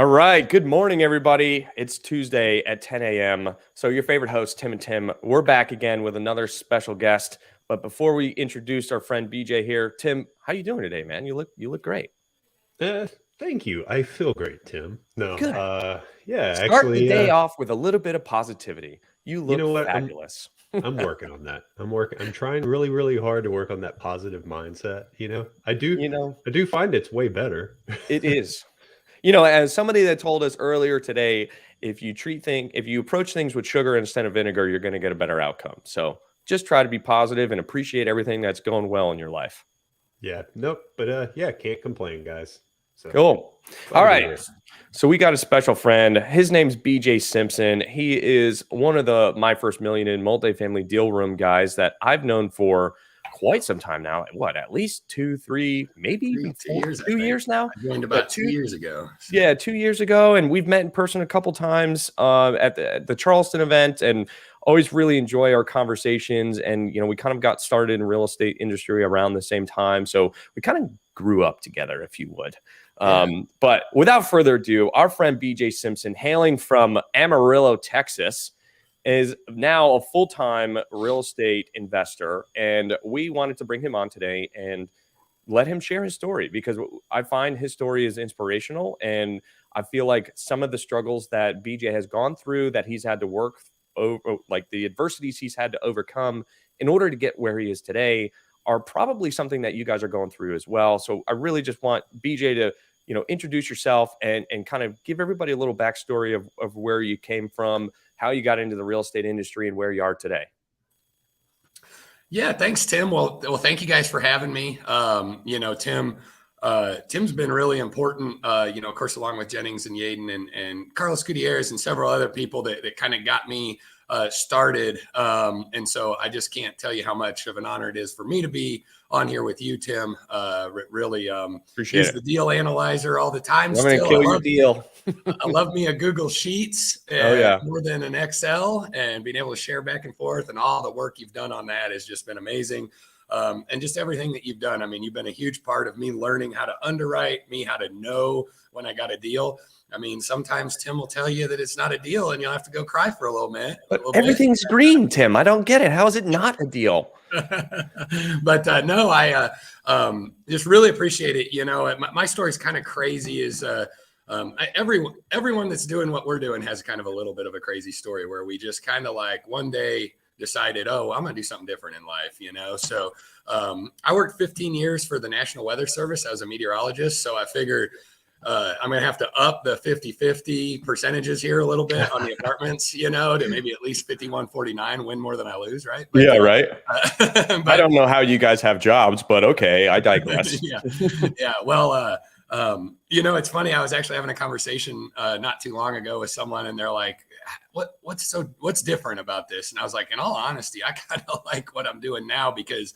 All right. Good morning, everybody. It's Tuesday at 10 a.m. So your favorite host, Tim and Tim, we're back again with another special guest. But before we introduce our friend BJ here, Tim, how you doing today, man? You look great. Thank you. I feel great, Tim. No, Good. yeah, Start the actually, day off with a little bit of positivity. You you look know what? fabulous. I'm working on that. I'm trying really, really hard to work on that positive mindset. I do, You know, I do find it's way better. it is. As somebody that told us earlier today, if you approach things with sugar instead of vinegar, you're going to get a better outcome. So just try to be positive and appreciate everything that's going well in your life. Yeah, nope, but yeah, can't complain, guys. So Cool. fun All to be right. here. So we got a special friend. His name's BJ Simpson. He is one of the My First Million in multifamily deal room guys that I've known for quite some time now. What, at least 2, 3, maybe even 2 4, years, I 2 think. years now? I joined Yeah, about 2 years ago. So. Yeah, 2 years ago, and we've met in person a couple times at the Charleston event, and always really enjoy our conversations. And we kind of got started in real estate industry around the same time, so we kind of grew up together, if you would. Yeah. But without further ado, our friend BJ Simpson, hailing from Amarillo, Texas, is now a full-time real estate investor, and we wanted to bring him on today and let him share his story, because I find his story is inspirational. And I feel like some of the struggles that BJ has gone through, that he's had to work over, like the adversities he's had to overcome in order to get where he is today, are probably something that you guys are going through as well. So I really just want BJ to, introduce yourself and kind of give everybody a little backstory of where you came from, how you got into the real estate industry, and where you are today. Yeah, thanks, Tim. Well, thank you guys for having me. Tim's been really important, of course, along with Jennings and Yaden and Carlos Gutierrez and several other people that kind of got me started. And so I just can't tell you how much of an honor it is for me to be on here with you, Tim. Really Appreciate use it. the deal analyzer all the time. I'm going to Still, kill your deal. I love me a Google Sheets more than an Excel, and being able to share back and forth, and all the work you've done on that has just been amazing. And just everything that you've done. I mean, you've been a huge part of me learning how to underwrite, how to know when I got a deal. I mean, sometimes Tim will tell you that it's not a deal and you'll have to go cry for a little bit. But everything's green, Tim. I don't get it. How is it not a deal? But no, I just really appreciate it. My story is kind of crazy. Everyone that's doing what we're doing has kind of a little bit of a crazy story, where we just kind of like one day decided, oh, I'm going to do something different in life, So I worked 15 years for the National Weather Service. I was a meteorologist. So I figured I'm going to have to up the 50-50 percentages here a little bit on the apartments, to maybe at least 51-49, win more than I lose, right? But, yeah, right. But I don't know how you guys have jobs, but okay, I digress. Yeah. Well, it's funny. I was actually having a conversation not too long ago with someone, and they're like, what's different about this? And I was like, in all honesty, I kind of like what I'm doing now, because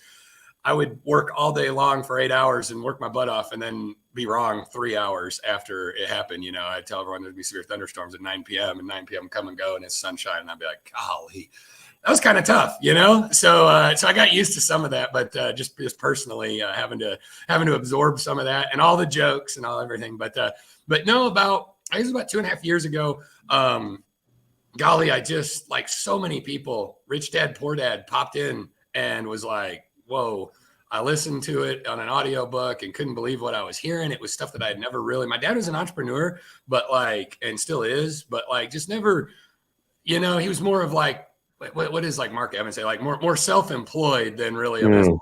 I would work all day long for 8 hours and work my butt off, and then be wrong 3 hours after it happened. I'd tell everyone there'd be severe thunderstorms at 9 p.m. and 9 p.m. come and go, and it's sunshine. And I'd be like, golly, that was kind of tough, So I got used to some of that, but just personally having to absorb some of that and all the jokes and all everything. But no, I guess about 2.5 years ago, golly, I just, like so many people, Rich Dad Poor Dad popped in and was like, whoa. I listened to it on an audiobook and couldn't believe what I was hearing. It was stuff that I had never really, my dad was an entrepreneur, but and still is, but just never, he was more of like, what is like Mark Evans say, like more self-employed than really a business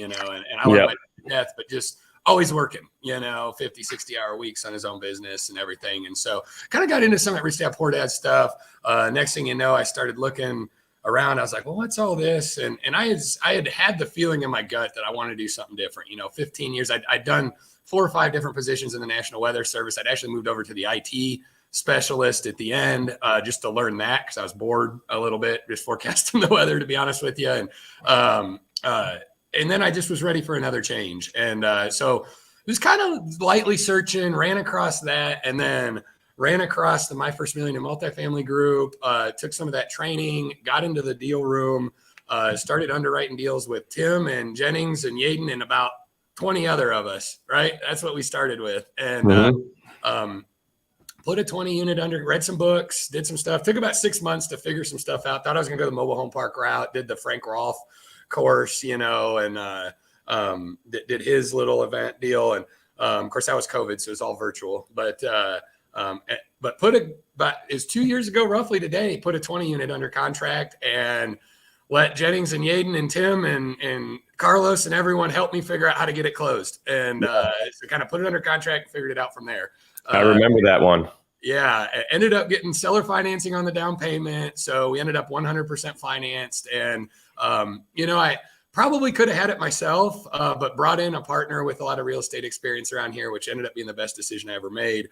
owner, and I love my dad to death, but just always working, 50, 60-hour weeks on his own business and everything. And so kind of got into some of that Rich Dad Poor Dad stuff. Next thing you know, I started looking around. I was like, well, what's all this? And I had the feeling in my gut that I wanted to do something different. 15 years, I'd done 4 or 5 different positions in the National Weather Service. I'd actually moved over to the IT specialist at the end just to learn that, because I was bored a little bit just forecasting the weather, to be honest with you. And then I just was ready for another change. And so it was kind of lightly searching, ran across that, and then ran across the My First Million in Multifamily group, took some of that training, got into the deal room, started underwriting deals with Tim and Jennings and Yaden and about 20 other of us, right? That's what we started with. And put a 20 unit under, read some books, did some stuff, took about 6 months to figure some stuff out. Thought I was going to go the mobile home park route, did the Frank Rolfe course, you know, and did his little event deal. And of course that was COVID, so it was all virtual, but it's 2 years ago, roughly today, put a 20 unit under contract and let Jennings and Yaden and Tim and Carlos and everyone help me figure out how to get it closed. And so kind of put it under contract and figured it out from there. I remember that one. Yeah. Ended up getting seller financing on the down payment. So we ended up 100% financed. And, you know, I probably could have had it myself, but brought in a partner with a lot of real estate experience around here, which ended up being the best decision I ever made.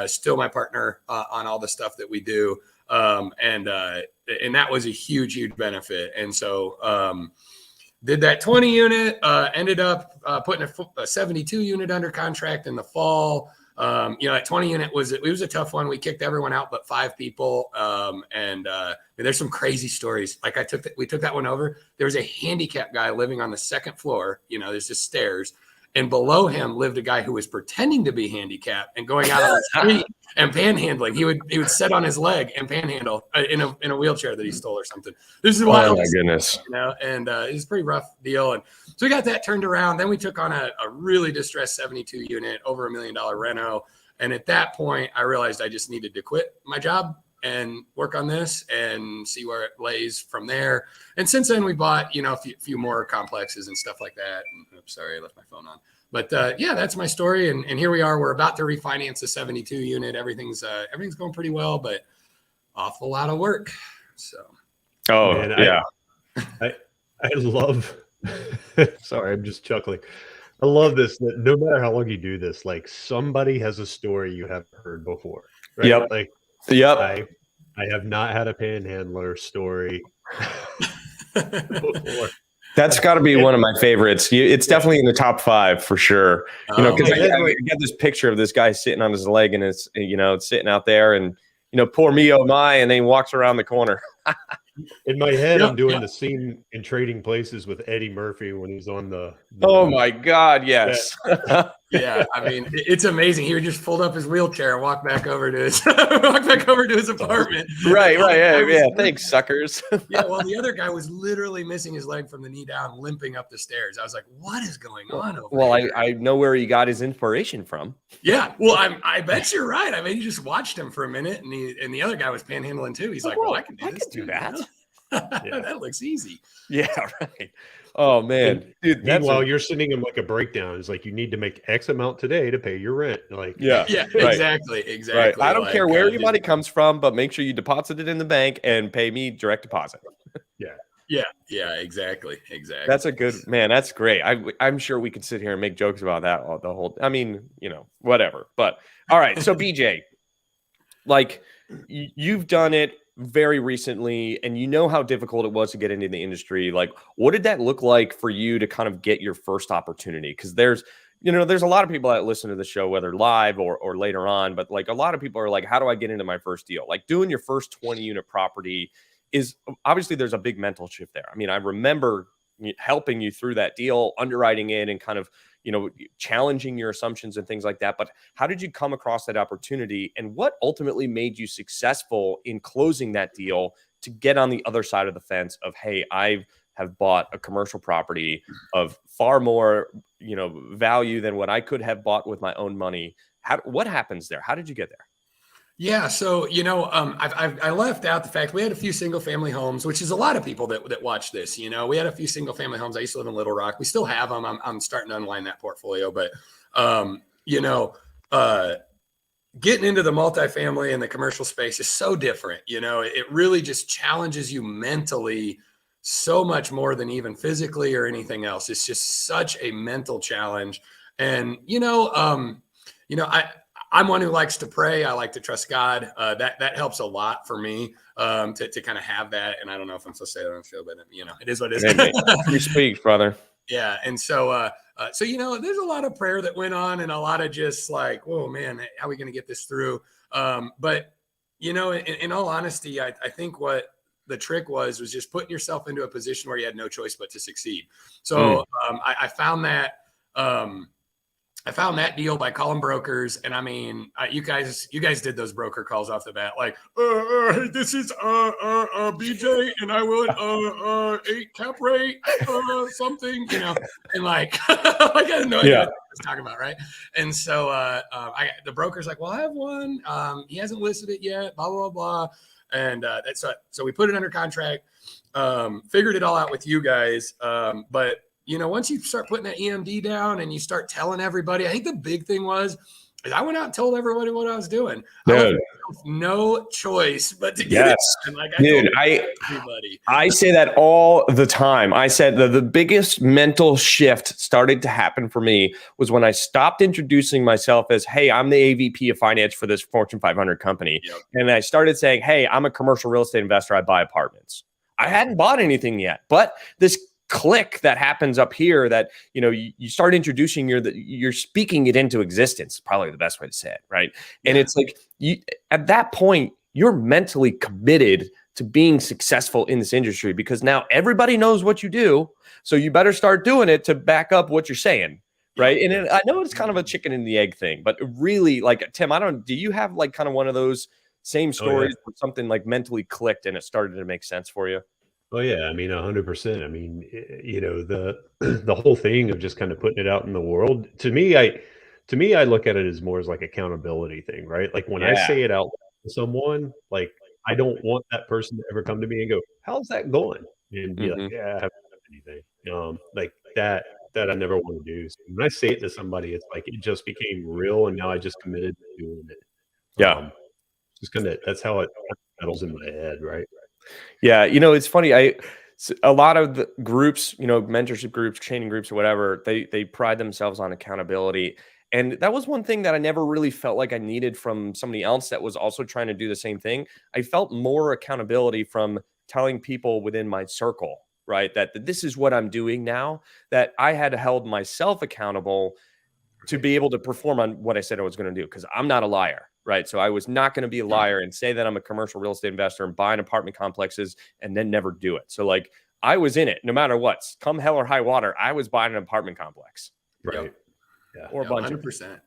Still my partner on all the stuff that we do. And that was a huge benefit. And so, did that 20 unit, ended up putting a 72 unit under contract in the fall. You know, that 20 unit was a tough one. We kicked everyone out but 5 people. There's some crazy stories. Like we took that one over. There was a handicapped guy living on the second floor. You know, there's just stairs. And below him lived a guy who was pretending to be handicapped and going out on the street and panhandling. He would sit on his leg and panhandle in a wheelchair that he stole or something. This is wild. Oh my goodness. You know, and it was a pretty rough deal. And so we got that turned around. Then we took on a really distressed 72 unit, over $1 million reno. And at that point, I realized I just needed to quit my job and work on this and see where it lays from there. And since then we bought, you know, a few more complexes and stuff like that. And, oops, sorry, I left my phone on. But yeah, that's my story. And here we are. We're about to refinance the 72 unit. Everything's going pretty well, but awful lot of work. So. Oh, man, yeah. I love, sorry, I'm just chuckling. I love this, that no matter how long you do this, like somebody has a story you haven't heard before. Right? Yep. Like, yep. I have not had a panhandler story before. That's got to be one of my favorites. It's definitely in the top 5 for sure. You know, because I get this picture of this guy sitting on his leg and it's, you know, it's sitting out there and, you know, poor me, oh my, and then he walks around the corner. In my head, I'm doing the scene in Trading Places with Eddie Murphy when he's on the oh my God, yes. Yeah, I mean, it's amazing. He would just fold up his wheelchair and walk back over to his apartment. Right. Yeah. Thanks, suckers. Yeah. Well, the other guy was literally missing his leg from the knee down, limping up the stairs. I was like, "What is going on over there?" I know where he got his inspiration from. Yeah. Well, I bet you're right. I mean, you just watched him for a minute, and the other guy was panhandling too. He's like, "Well, I can do that. Yeah. That looks easy." Yeah. Right. Oh man, dude. Meanwhile, you're sending him like a breakdown. It's like you need to make X amount today to pay your rent. Like, yeah, right. Exactly. Right. I don't care where your money comes from, but make sure you deposit it in the bank and pay me direct deposit. Yeah, exactly. That's a good man. That's great. I'm sure we could sit here and make jokes about that the whole. I mean, you know, whatever. But all right. So BJ, like you've done it very recently and you know how difficult it was to get into the industry. Like, what did that look like for you to kind of get your first opportunity? Because there's a lot of people that listen to the show, whether live or later on, but like a lot of people are like, how do I get into my first deal? Like doing your first 20 unit property is obviously there's a big mental shift there. I mean, I remember helping you through that deal, underwriting it and kind of, you know, challenging your assumptions and things like that. But how did you come across that opportunity and what ultimately made you successful in closing that deal to get on the other side of the fence of, hey, I have bought a commercial property of far more, you know, value than what I could have bought with my own money. What happens there? How did you get there? Yeah. So, you know, I left out the fact we had a few single family homes, which is a lot of people that watch this. You know, we had a few single family homes. I used to live in Little Rock. We still have them. I'm starting to unwind that portfolio, but, you know, getting into the multifamily and the commercial space is so different. You know, it really just challenges you mentally so much more than even physically or anything else. It's just such a mental challenge. And, I'm one who likes to pray. I like to trust God. That helps a lot for me to kind of have that. And I don't know if I'm supposed to say that on the show, but you know, it is what it is. You speak, brother. Yeah. And so, you know, there's a lot of prayer that went on and a lot of just like, whoa, man, how are we going to get this through? But, you know, in all honesty, I think what the trick was just putting yourself into a position where you had no choice but to succeed. So I found that I found that deal by calling brokers, and I mean, you guys did those broker calls off the bat, like, this is BJ, and I would 8 cap rate, something, and like, I had no idea what I was talking about, right? And so the broker's like, well, I have one, he hasn't listed it yet, blah blah blah, and so we put it under contract, figured it all out with you guys, but. Once you start putting that EMD down and you start telling everybody, I think the big thing is I went out and told everybody what I was doing. I left no choice but to get it done. Like I say that all the time. I said the biggest mental shift started to happen for me was when I stopped introducing myself as, hey, I'm the AVP of finance for this Fortune 500 company. Yep. And I started saying, hey, I'm a commercial real estate investor. I buy apartments. I hadn't bought anything yet, but this click that happens up here that you start introducing you're speaking it into existence, probably the best way to say it, right? And it's like at that point you're mentally committed to being successful in this industry because now everybody knows what you do, so you better start doing it to back up what you're saying, right? And I know it's kind of a chicken and the egg thing, but really, like, Tim, do you have like kind of one of those same stories where something like mentally clicked and it started to make sense for you? Oh yeah, I mean 100%. I mean, the whole thing of just kind of putting it out in the world. To me, I look at it as more as like accountability thing, right? Like when I say it out to someone, like I don't want that person to ever come to me and go, "How's that going?" And be like, "Yeah, I haven't done anything." Like that I never want to do. So when I say it to somebody, it's like it just became real, and now I just committed to doing it. Just kind of that's how it settles in my head, right? Yeah, it's funny. A lot of the groups, mentorship groups, training groups, or whatever, they pride themselves on accountability. And that was one thing that I never really felt like I needed from somebody else that was also trying to do the same thing. I felt more accountability from telling people within my circle, right, that this is what I'm doing now, that I had held myself accountable to be able to perform on what I said I was going to do, because I'm not a liar, right? So I was not going to be a liar and say that I'm a commercial real estate investor and buying apartment complexes and then never do it. So like I was in it no matter what, come hell or high water, I was buying an apartment complex. Right. Yeah. Or a bunch 100%.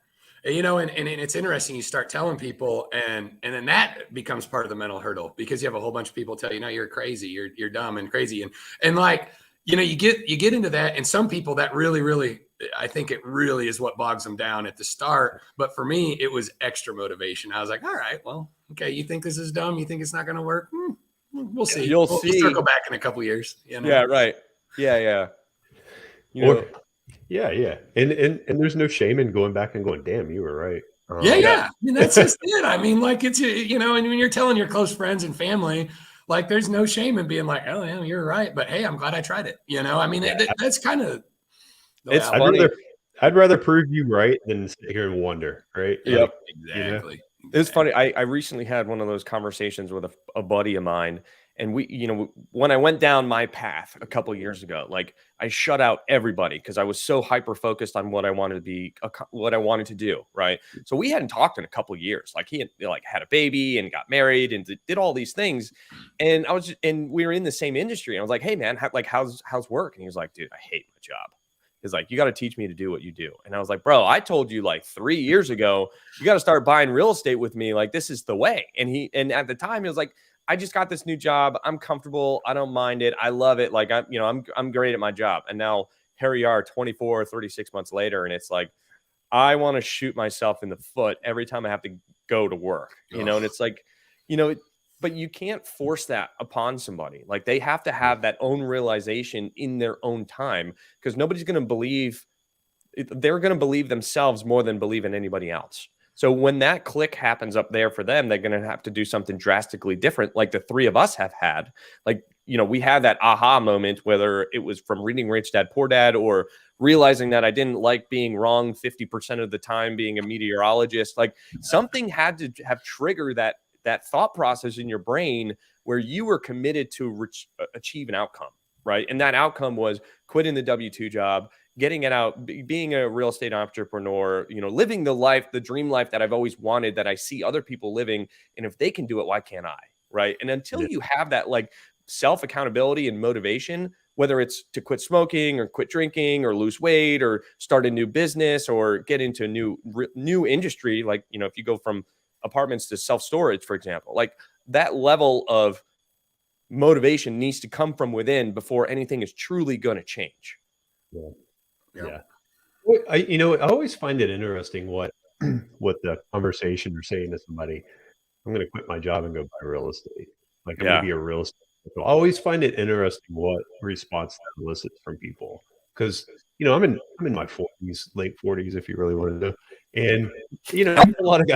And it's interesting. You start telling people and then that becomes part of the mental hurdle because you have a whole bunch of people tell you, no, you're crazy. You're dumb and crazy. And like, you get into that. And some people that really, I think it really is what bogs them down at the start. But for me, it was extra motivation. I was like, all right, well, okay. You think this is dumb? You think it's not going to work? We'll see. You'll see. We'll circle back in a couple of years. Yeah. Right. Yeah. Yeah. And there's no shame in going back and going, damn, you were right. Yeah. I mean, that's just it. I mean, like it's, and when you're telling your close friends and family, like there's no shame in being like, oh yeah, you're right. But hey, I'm glad I tried it. I mean, that's kind of, it's funny. I'd rather prove you right than sit here and wonder. Right. Yep. Exactly. It's funny. I recently had one of those conversations with a buddy of mine. And when I went down my path a couple of years ago, like I shut out everybody because I was so hyper focused on what I wanted to do. Right. So we hadn't talked in a couple of years. Like he had a baby and got married and did all these things. And we were in the same industry. And I was like, hey man, how's work? And he was like, dude, I hate my job. He's like, you got to teach me to do what you do. And I was like, bro, I told you like 3 years ago, you got to start buying real estate with me. Like, this is the way. And at the time he was like, I just got this new job. I'm comfortable. I don't mind it. I love it. Like I'm great at my job. And now here we are 24, 36 months later. And it's like, I want to shoot myself in the foot every time I have to go to work, and it's like, but you can't force that upon somebody. Like they have to have that own realization in their own time, because nobody's going to believe. They're going to believe themselves more than believe in anybody else. So when that click happens up there for them, they're going to have to do something drastically different. Like the three of us have had, like, we had that aha moment, whether it was from reading Rich Dad, Poor Dad, or realizing that I didn't like being wrong 50% of the time, being a meteorologist. Like something had to have triggered that thought process in your brain where you were committed to achieve an outcome, right? And that outcome was quitting the W-2 job, getting it out, being a real estate entrepreneur, living the dream life that I've always wanted, that I see other people living. And if they can do it, why can't I? Right. And until you have that like self accountability and motivation, whether it's to quit smoking or quit drinking or lose weight or start a new business or get into a new industry. Like, you know, if you go from apartments to self-storage, for example, like that level of motivation needs to come from within before anything is truly going to change. Yeah. Yeah. Yeah. Well, I always find it interesting what the conversation you're saying to somebody, I'm going to quit my job and go buy real estate. Like I'm going Yeah. to be a real estate. I always find it interesting what response that elicits from people. Because, I'm in my 40s, late 40s, if you really want to know. And, I know a lot of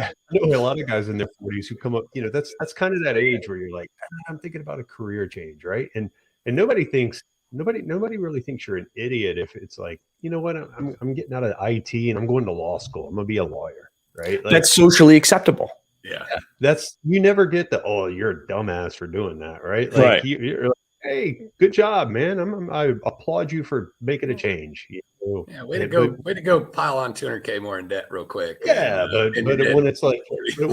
guys in their 40s who come up, that's kind of that age where you're like, I'm thinking about a career change, right? And nobody really thinks you're an idiot if it's like, you know what, I'm getting out of IT and I'm going to law school. I'm gonna be a lawyer, right? Like, that's socially acceptable. Yeah. You never get the, oh, you're a dumbass for doing that, right? Like Right. you're like, hey, good job, man. I applaud you for making a change. Yeah, way to go pile on 200K more in debt real quick. Yeah, but when it's like I'm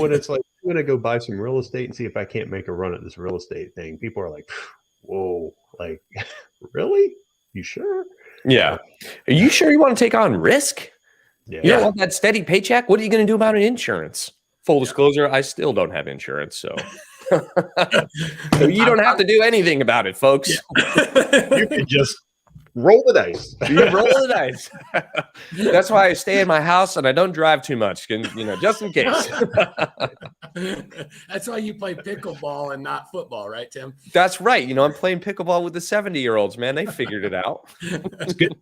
gonna go buy some real estate and see if I can't make a run at this real estate thing, people are like, whoa, like really? You sure? Yeah. Are you sure you want to take on risk? Yeah. You don't want that steady paycheck? What are you going to do about insurance? Full disclosure, I still don't have insurance, so so you don't have to do anything about it, folks. You can just roll the dice. You roll the dice. That's why I stay in my house and I don't drive too much, just in case. That's why you play pickleball and not football, right, Tim? That's right. I'm playing pickleball with the 70-year-olds, man. They figured it out. It's good.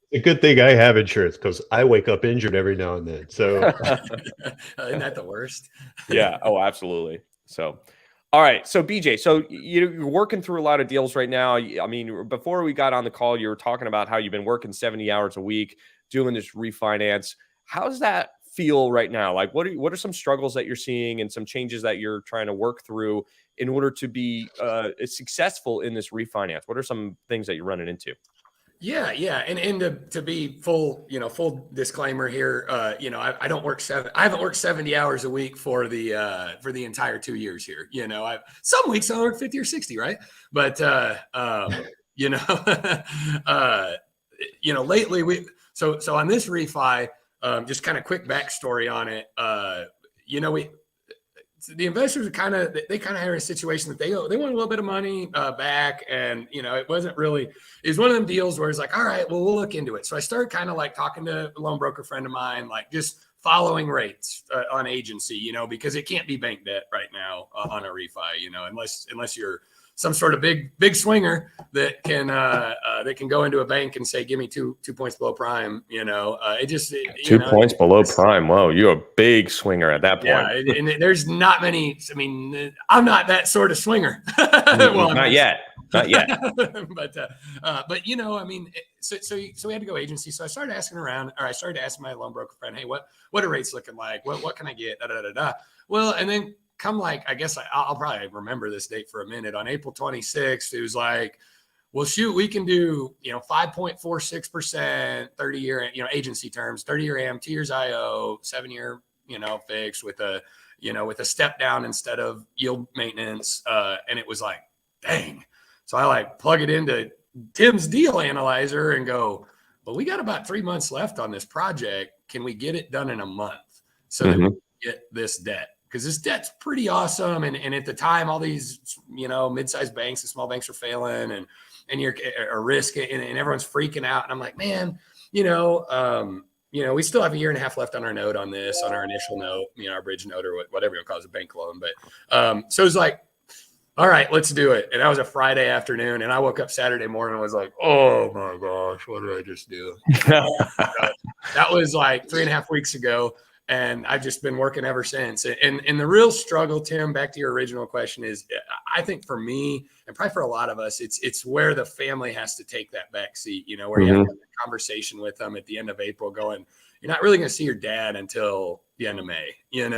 It's a good thing I have insurance because I wake up injured every now and then. So isn't that the worst? Yeah. Oh, absolutely. So, all right. So BJ, so you're working through a lot of deals right now. I mean, before we got on the call, you were talking about how you've been working 70 hours a week doing this refinance. How's that feel right now? Like, what are some struggles that you're seeing and some changes that you're trying to work through in order to be successful in this refinance? What are some things that you're running into? Yeah. And to be full disclaimer here, I don't work I haven't worked 70 hours a week for the entire 2 years here. Some weeks I work 50 or 60, right? But lately so on this refi, just kind of quick backstory on it. The investors are kind of are in a situation that they want a little bit of money back, and it wasn't really. It was one of them deals where it's like, all right, well, we'll look into it. So I started kind of like talking to a loan broker friend of mine, like just following rates on agency, because it can't be bank debt right now on a refi, unless you're some sort of big swinger that can go into a bank and say, give me two points below prime. It just 2 points below prime. Whoa, you're a big swinger at that point. Yeah, and there's not many. I mean, I'm not that sort of swinger. Well, not yet. but I mean, so we had to go agency. So I started asking around, or I started asking my loan broker friend, hey, what are rates looking like? What can I get? Well, and then come I guess I'll probably remember this date for a minute. On April 26th, it was like, well, shoot, we can do 5.46%, 30-year agency terms, 30-year AM, 2 years IO, 7-year fixed with a step down instead of yield maintenance, and it was like, dang. So I plug it into Tim's deal analyzer and go, well, we got about 3 months left on this project. Can we get it done in a month so that we get this debt? Because this debt's pretty awesome. And at the time, all these, mid-sized banks and small banks are failing and you're a risk and everyone's freaking out. And I'm like, man, we still have a year and a half left on our note on this, on our initial note, our bridge note or whatever you call it, a bank loan. But so it was like, all right, let's do it. And that was a Friday afternoon. And I woke up Saturday morning and was like, oh my gosh, what did I just do? That was like 3.5 weeks ago. And I've just been working ever since. And the real struggle, Tim, back to your original question is, I think for me, and probably for a lot of us, it's where the family has to take that back seat, where you have to have a conversation with them at the end of April going, you're not really going to see your dad until the end of May, and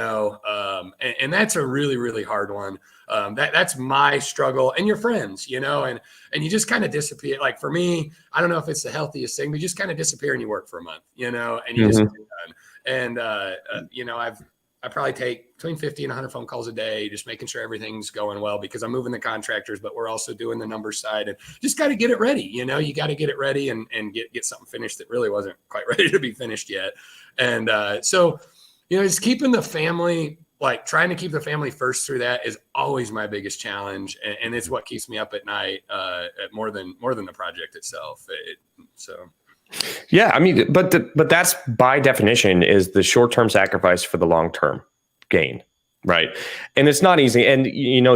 that's a really, really hard one. That's my struggle, and your friends, and you just kind of disappear. Like for me, I don't know if it's the healthiest thing, but you just kind of disappear and you work for a month, and you just get done. And, I probably take between 50 and 100 phone calls a day, just making sure everything's going well, because I'm moving the contractors, but we're also doing the number side, and just got to get it ready. You got to get it ready and get something finished that really wasn't quite ready to be finished yet. And so, just keeping the family, like trying to keep the family first through that is always my biggest challenge. And it's what keeps me up at night more than the project itself. Yeah, I mean, but that's by definition is the short-term sacrifice for the long-term gain, right? And it's not easy. And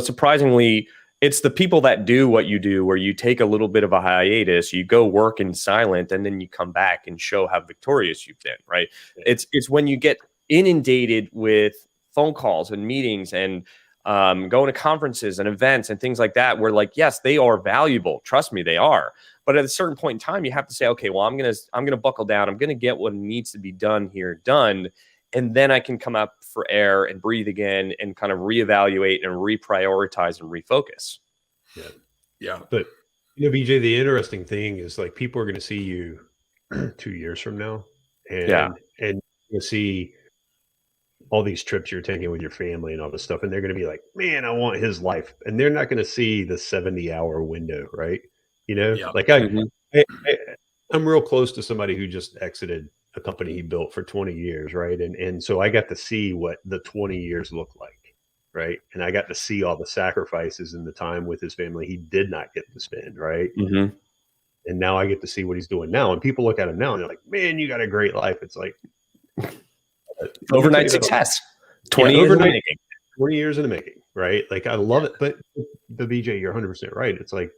surprisingly, it's the people that do what you do, where you take a little bit of a hiatus, you go work in silent, and then you come back and show how victorious you've been, right? Yeah. It's when you get inundated with phone calls and meetings and going to conferences and events and things like that, where like, yes, they are valuable. Trust me, they are. But at a certain point in time, you have to say, okay, well, I'm gonna buckle down. I'm gonna get what needs to be done here done, and then I can come up for air and breathe again and kind of reevaluate and reprioritize and refocus. Yeah. But BJ, the interesting thing is like people are going to see you 2 years from now, and you'll see all these trips you're taking with your family and all this stuff, and they're going to be like, man, I want his life, and they're not going to see the 70-hour window, right? Like I'm real close to somebody who just exited a company he built for 20 years, right? And so I got to see what the 20 years look like, right? And I got to see all the sacrifices and the time with his family he did not get to spend, right? Mm-hmm. And now I get to see what he's doing now. And people look at him now and they're like, man, you got a great life. It's like overnight success. 20 years in the making. 20 years in the making, right? Like I love it. But the BJ, you're 100% right. It's like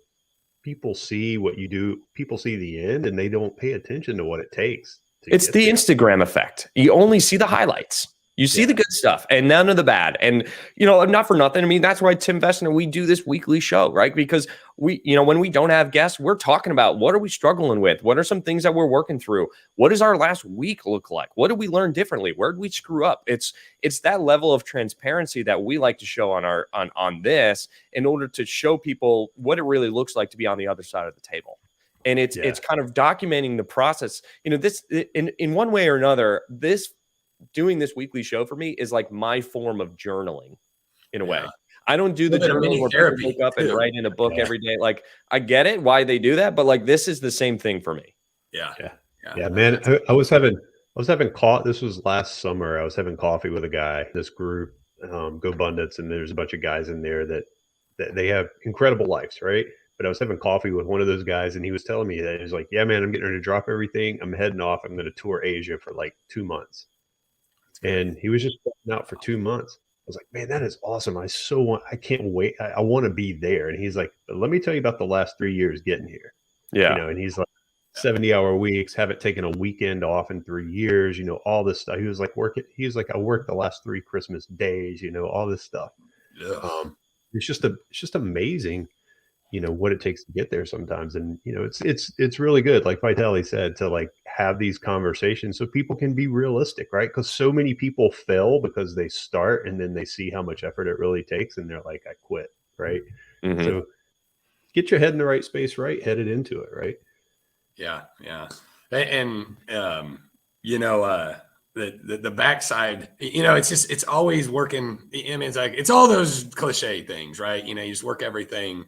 people see what you do. People see the end and they don't pay attention to what it takes. It's the Instagram effect. You only see the highlights. You see the good stuff and none of the bad. And, not for nothing. I mean, that's why Tim Vestner, we do this weekly show, right? Because we, when we don't have guests, we're talking about what are we struggling with? What are some things that we're working through? What does our last week look like? What did we learn differently? Where did we screw up? It's that level of transparency that we like to show on this in order to show people what it really looks like to be on the other side of the table. And it's kind of documenting the process. This in one way or another, doing this weekly show for me is like my form of journaling in a way. I don't do the journal where people wake up and write in a book every day. Like I get it why they do that, but like this is the same thing for me. Yeah, man. I was having coffee. This was last summer. I was having coffee with a guy, this group, Go Bundits, and there's a bunch of guys in there that they have incredible lives, right? But I was having coffee with one of those guys, and he was telling me that he was like, yeah, man, I'm getting ready to drop everything. I'm heading off. I'm going to tour Asia for like 2 months. And he was just out for 2 months. I was like, man, that is awesome. I can't wait. I want to be there. And he's like, but let me tell you about the last 3 years getting here. Yeah. And he's like 70-hour weeks, haven't taken a weekend off in 3 years, all this stuff. He was like, I worked the last 3 Christmas days, all this stuff. Yeah. It's just amazing, what it takes to get there sometimes. And, it's really good. Like Vitaly said, to like have these conversations so people can be realistic, right? Because so many people fail because they start and then they see how much effort it really takes. And they're like, I quit. Right. Mm-hmm. So get your head in the right space, right? Headed into it. Right. Yeah. Yeah. And, the backside, it's always working. I mean, it's like, it's all those cliche things, right? You just work everything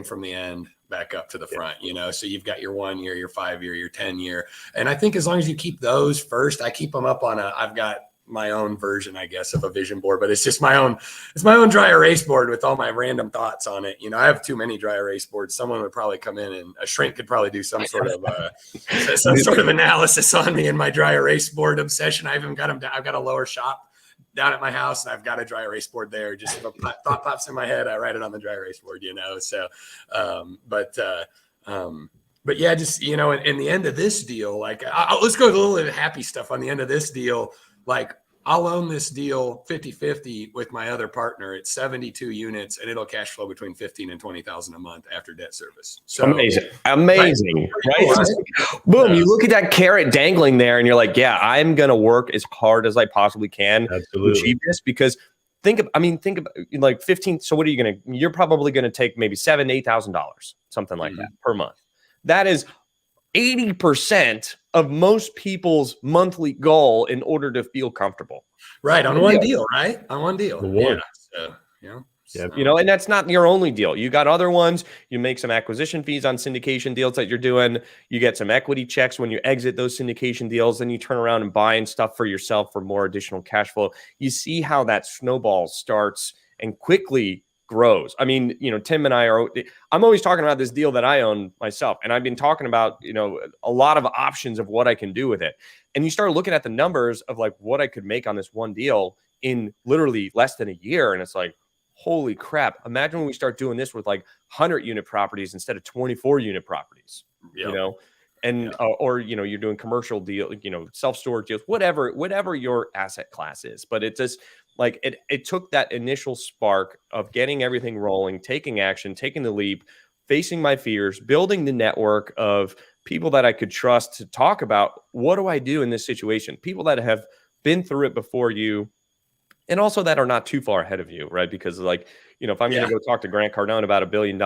from the end back up to the front, so you've got your 1 year, your 5 year, your 10 year. And I think as long as you keep those first, I keep them up on I've got my own version, I guess, of a vision board, but it's just my own dry erase board with all my random thoughts on it. I have too many dry erase boards. Someone would probably come in and a shrink could probably do some sort of analysis on me and my dry erase board obsession. I've got a lower shop down at my house and I've got a dry erase board there. Just if a thought pops in my head, I write it on the dry erase board, So, but yeah, just, in the end of this deal, like, let's go to a little bit of happy stuff on the end of this deal. Like, I'll own this deal 50-50 with my other partner. It's 72 units and it'll cash flow between 15 and 20,000 a month after debt service. So amazing. Right? Boom. You look at that carrot dangling there and you're like, yeah, I'm going to work as hard as I possibly can to achieve this, because think about like 15. So what are you're probably going to take maybe $7,000 to $8,000, something like that per month. That is 80% of most people's monthly goal in order to feel comfortable. Right. On one deal, right? On one deal. The one. Yeah. So, Yeah. And that's not your only deal. You got other ones. You make some acquisition fees on syndication deals that you're doing. You get some equity checks when you exit those syndication deals. Then you turn around and buying stuff for yourself for more additional cash flow. You see how that snowball starts and quickly grows. I mean, Tim and I'm always talking about this deal that I own myself. And I've been talking about, a lot of options of what I can do with it. And you start looking at the numbers of like what I could make on this one deal in literally less than a year. And it's like, holy crap. Imagine when we start doing this with like 100 unit properties instead of 24 unit properties, and, or, you're doing commercial deal, self-storage deals, whatever your asset class is. But it just like, it took that initial spark of getting everything rolling, taking action, taking the leap, facing my fears, building the network of people that I could trust to talk about what do I do in this situation? People that have been through it before you, and also that are not too far ahead of you, right? Because like, if I'm going to go talk to Grant Cardone about $1 billion,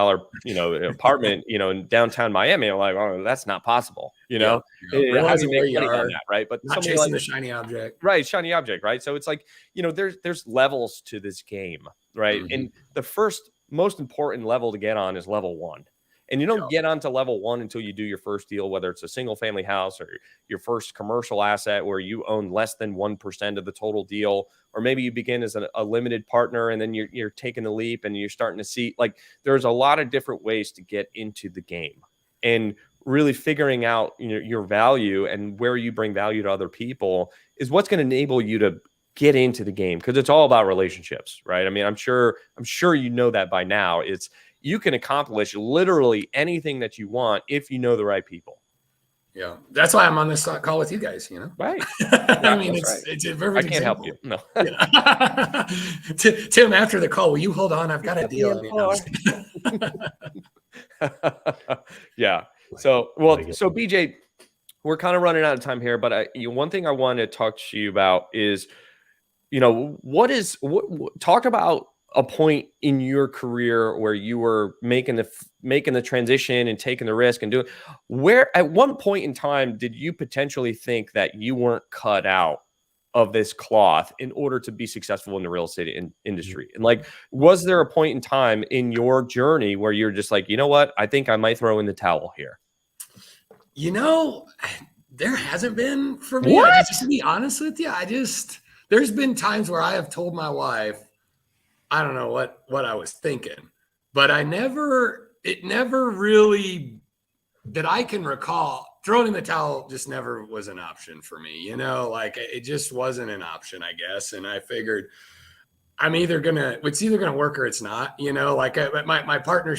apartment, in downtown Miami, I'm like, oh, that's not possible. How do you make money on that, right? But not chasing the shiny object, right? Shiny object, right? So it's like, there's levels to this game, right? Mm-hmm. And the first most important level to get on is level 1. And you don't get onto level 1 until you do your first deal, whether it's a single family house or your first commercial asset where you own less than 1% of the total deal, or maybe you begin as a limited partner and then you're taking the leap and you're starting to see like there's a lot of different ways to get into the game, and really figuring out your value and where you bring value to other people is what's going to enable you to get into the game, because it's all about relationships, right? I mean, I'm sure you know that by now. You can accomplish literally anything that you want if you know the right people. Yeah, that's why I'm on this call with you guys. Right? I mean, it's a perfect I can't example. help you. No. Tim, after the call, will you hold on? I've got a deal. Yeah. So BJ, we're kind of running out of time here, but one thing I want to talk to you about is, talk about a point in your career where you were making the transition and taking the risk and doing, where at one point in time did you potentially think that you weren't cut out of this cloth in order to be successful in the real estate industry? And like, was there a point in time in your journey where you're just like, you know what, I think I might throw in the towel here? There hasn't been for me. Just to be honest with you, there's been times where I have told my wife, I don't know what I was thinking, but it never really, that I can recall, throwing in the towel just never was an option for me, like it just wasn't an option, I guess. And I figured it's either gonna work or it's not, like my partner,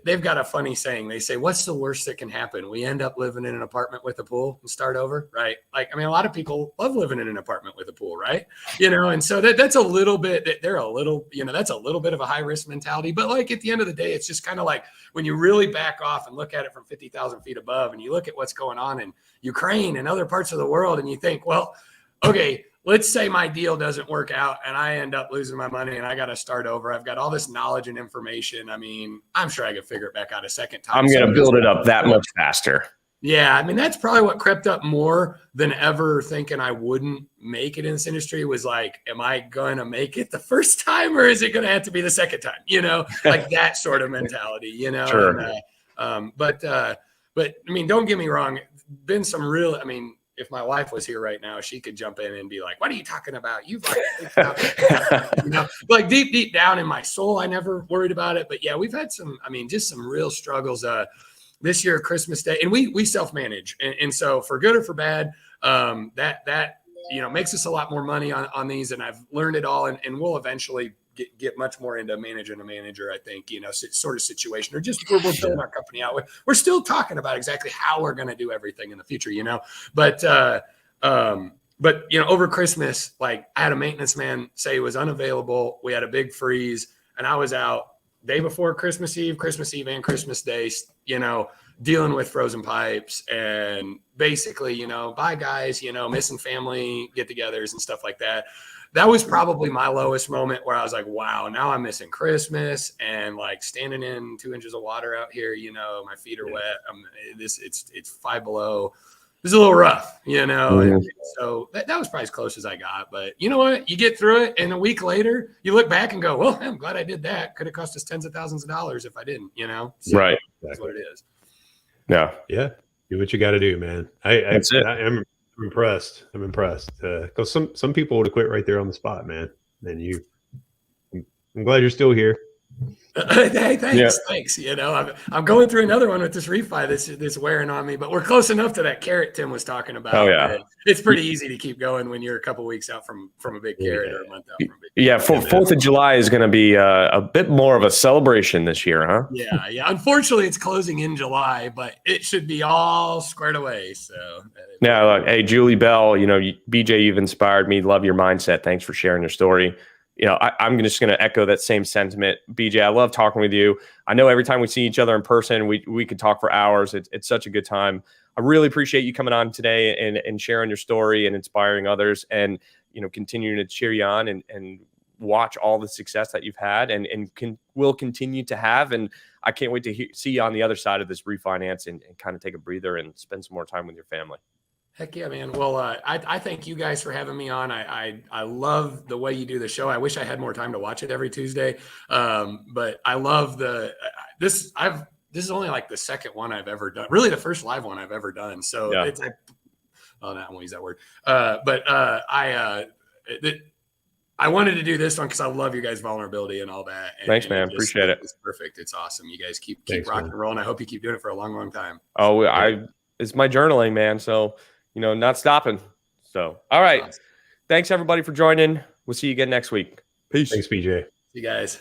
they've got a funny saying. They say, what's the worst that can happen? We end up living in an apartment with a pool and start over. Right. Like, a lot of people love living in an apartment with a pool. Right. And so that's a little bit, that's a little bit of a high risk mentality, but like at the end of the day, it's just kind of like when you really back off and look at it from 50,000 feet above and you look at what's going on in Ukraine and other parts of the world and you think, well, okay, let's say my deal doesn't work out and I end up losing my money and I got to start over. I've got all this knowledge and information. I'm sure I could figure it back out a second time. I'm going to build it up that much faster. Yeah. That's probably what crept up more than ever thinking I wouldn't make it in this industry was like, am I going to make it the first time or is it going to have to be the second time? Like that sort of mentality, Sure. And, but don't get me wrong. Been some real, if my wife was here right now, she could jump in and be like, what are you talking about? Like deep down in my soul, I never worried about it. But yeah, we've had some, just some real struggles this year, Christmas Day, and we self-manage. And so for good or for bad, that makes us a lot more money on these. And I've learned it all and we'll eventually get much more into managing a manager, I think, sort of situation, or just we're building our company out. We're still talking about exactly how we're going to do everything in the future, but over Christmas, like I had a maintenance man say he was unavailable. We had a big freeze and I was out day before Christmas Eve and Christmas Day, dealing with frozen pipes and basically, bye guys, missing family get-togethers and stuff like that. That was probably my lowest moment where I was like, wow, now I'm missing Christmas and like standing in 2 inches of water out here, my feet are wet. It's 5 below. was a little rough, you know. Mhm. And so that was probably as close as I got. But you know what? You get through it, and a week later, you look back and go, "Well, I'm glad I did that. Could have cost us tens of thousands of dollars if I didn't." You know, so Right. that's what it is. Yeah. Yeah. Do what you got to do, man. That's it. I'm impressed. I'm impressed because some people would have quit right there on the spot, man. And I'm glad you're still here. Hey, thanks. You know, I'm going through another one with this refi that's wearing on me, but we're close enough to that carrot Tim was talking about. Oh, yeah. That it's pretty easy to keep going when you're a couple weeks out from a big carrot or a month out from a big Yeah, for 4th of July is going to be a bit more of a celebration this year, huh? Yeah. Unfortunately, it's closing in July, but it should be all squared away. So yeah, look, hey, Julie Bell, you know, BJ, you've inspired me. Love your mindset. Thanks for sharing your story. You know, I'm just going to echo that same sentiment. BJ, I love talking with you. I know every time we see each other in person, we could talk for hours. It's such a good time. I really appreciate you coming on today and sharing your story and inspiring others, and, you know, continuing to cheer you on and watch all the success that you've had and will continue to have. And I can't wait to see you on the other side of this refinance and kind of take a breather and spend some more time with your family. Heck yeah, man. Well, I thank you guys for having me on. I love the way you do the show. I wish I had more time to watch it every Tuesday. But I love this is only like the second one I've ever done. Really the first live one I've ever done. So Yeah. it's like, well, no, I won't use that word. I wanted to do this one because I love you guys' vulnerability and all that. And, Thanks, man. Appreciate it. It's perfect. It's awesome. You guys keep Thanks, rocking man. and rolling. I hope you keep doing it for a long, long time. Oh, it's my journaling, man. So, you know, not stopping. So, all right. Awesome. Thanks everybody for joining. We'll see you again next week. Peace. Thanks, BJ. See you guys.